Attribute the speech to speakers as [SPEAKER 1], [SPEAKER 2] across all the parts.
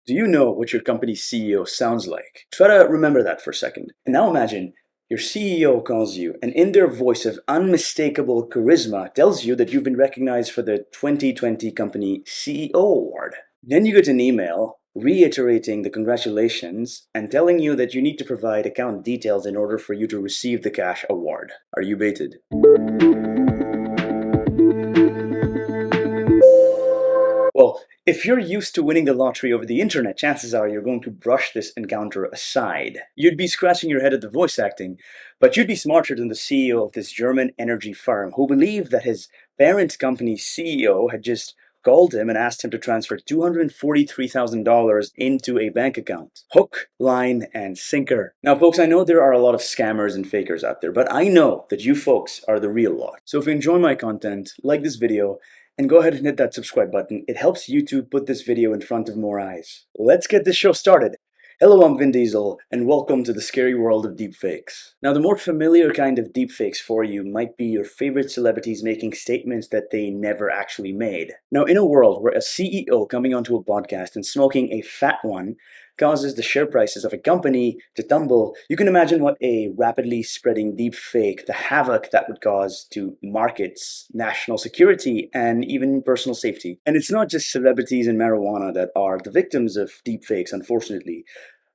[SPEAKER 1] Do you know what your company's CEO sounds like? Try to remember that for a second. And now imagine your CEO calls you and in their voice of unmistakable charisma tells you that you've been recognized for the 2020 company CEO award. Then you get an email reiterating the congratulations and telling you that you need to provide account details in order for you to receive the cash award. Are you baited? Well, if you're used to winning the lottery over the internet, chances are you're going to brush this encounter aside. You'd be scratching your head at the voice acting, but you'd be smarter than the CEO of this German energy firm who believed that his parent company's CEO had just called him and asked him to transfer $243,000 into a bank account. Hook, line, and sinker. Now, folks, I know there are a lot of scammers and fakers out there, but I know that you folks are the real lot. So if you enjoy my content, like this video, and go ahead and hit that subscribe button. It helps YouTube put this video in front of more eyes. Let's get this show started. Hello, I'm Vin Diesel, and welcome to the scary world of deepfakes. Now, the more familiar kind of deepfakes for you might be your favorite celebrities making statements that they never actually made. Now, in a world where a CEO coming onto a podcast and smoking a fat one causes the share prices of a company to tumble, you can imagine what a rapidly spreading deepfake, the havoc that would cause to markets, national security, and even personal safety. And it's not just celebrities and marijuana that are the victims of deepfakes, unfortunately.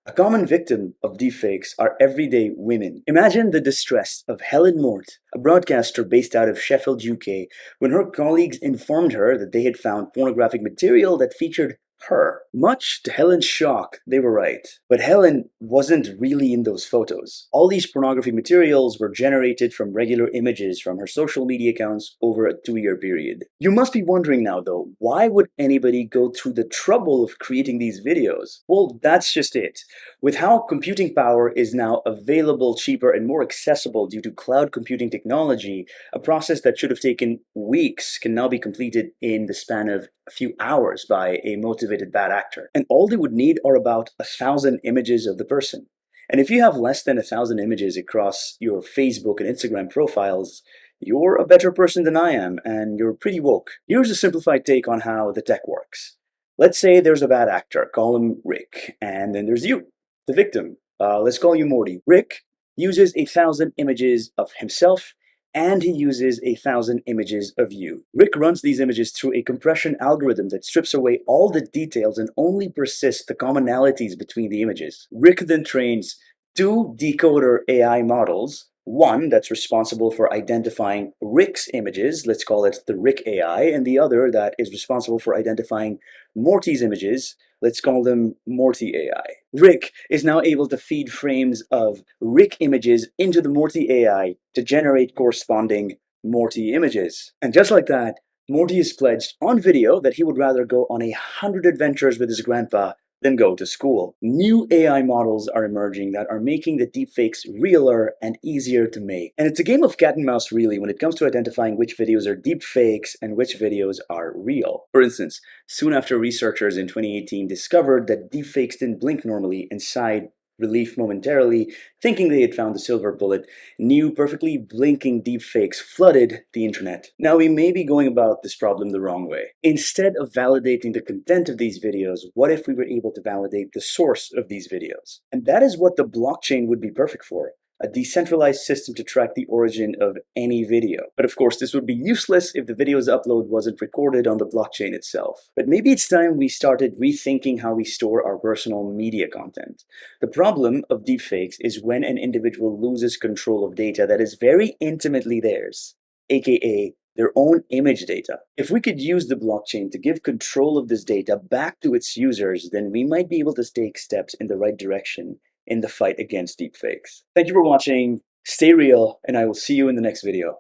[SPEAKER 1] A common victim of deepfakes are everyday women. Imagine the distress of Helen Mort, a broadcaster based out of Sheffield, UK, when her colleagues informed her that they had found pornographic material that featured her. Much to Helen's shock, they were right. But Helen wasn't really in those photos. All these pornography materials were generated from regular images from her social media accounts over a 2-year period. You must be wondering now though, why would anybody go through the trouble of creating these videos? Well, that's just it. With how computing power is now available, cheaper, and more accessible due to cloud computing technology, a process that should have taken weeks can now be completed in the span of a few hours by a motivated bad actor. And all they would need are about 1,000 images of the person. And if you have less than 1,000 images across your Facebook and Instagram profiles, you're a better person than I am, and you're pretty woke. Here's a simplified take on how the tech works. Let's say there's a bad actor, call him Rick, and then there's you, the victim. Let's call you Morty. Rick uses 1,000 images of himself, and he uses 1,000 images of you. Rick runs these images through a compression algorithm that strips away all the details and only persists the commonalities between the images. Rick then trains 2 decoder AI models, one that's responsible for identifying Rick's images, let's call it the Rick AI, and the other that is responsible for identifying Morty's images, let's call them Morty AI. Rick is now able to feed frames of Rick images into the Morty AI to generate corresponding Morty images. And just like that, Morty is pledged on video that he would rather go on 100 adventures with his grandpa than go to school. New AI models are emerging that are making the deepfakes realer and easier to make. And it's a game of cat and mouse really when it comes to identifying which videos are deepfakes and which videos are real. For instance, soon after researchers in 2018 discovered that deepfakes didn't blink normally and sighed relief momentarily, thinking they had found the silver bullet, new perfectly blinking deepfakes flooded the internet. Now we may be going about this problem the wrong way. Instead of validating the content of these videos, what if we were able to validate the source of these videos? And that is what the blockchain would be perfect for. A decentralized system to track the origin of any video. But of course, this would be useless if the video's upload wasn't recorded on the blockchain itself. But maybe it's time we started rethinking how we store our personal media content. The problem of deepfakes is when an individual loses control of data that is very intimately theirs, aka their own image data. If we could use the blockchain to give control of this data back to its users, then we might be able to take steps in the right direction in the fight against deepfakes. Thank you for watching, stay real, and I will see you in the next video.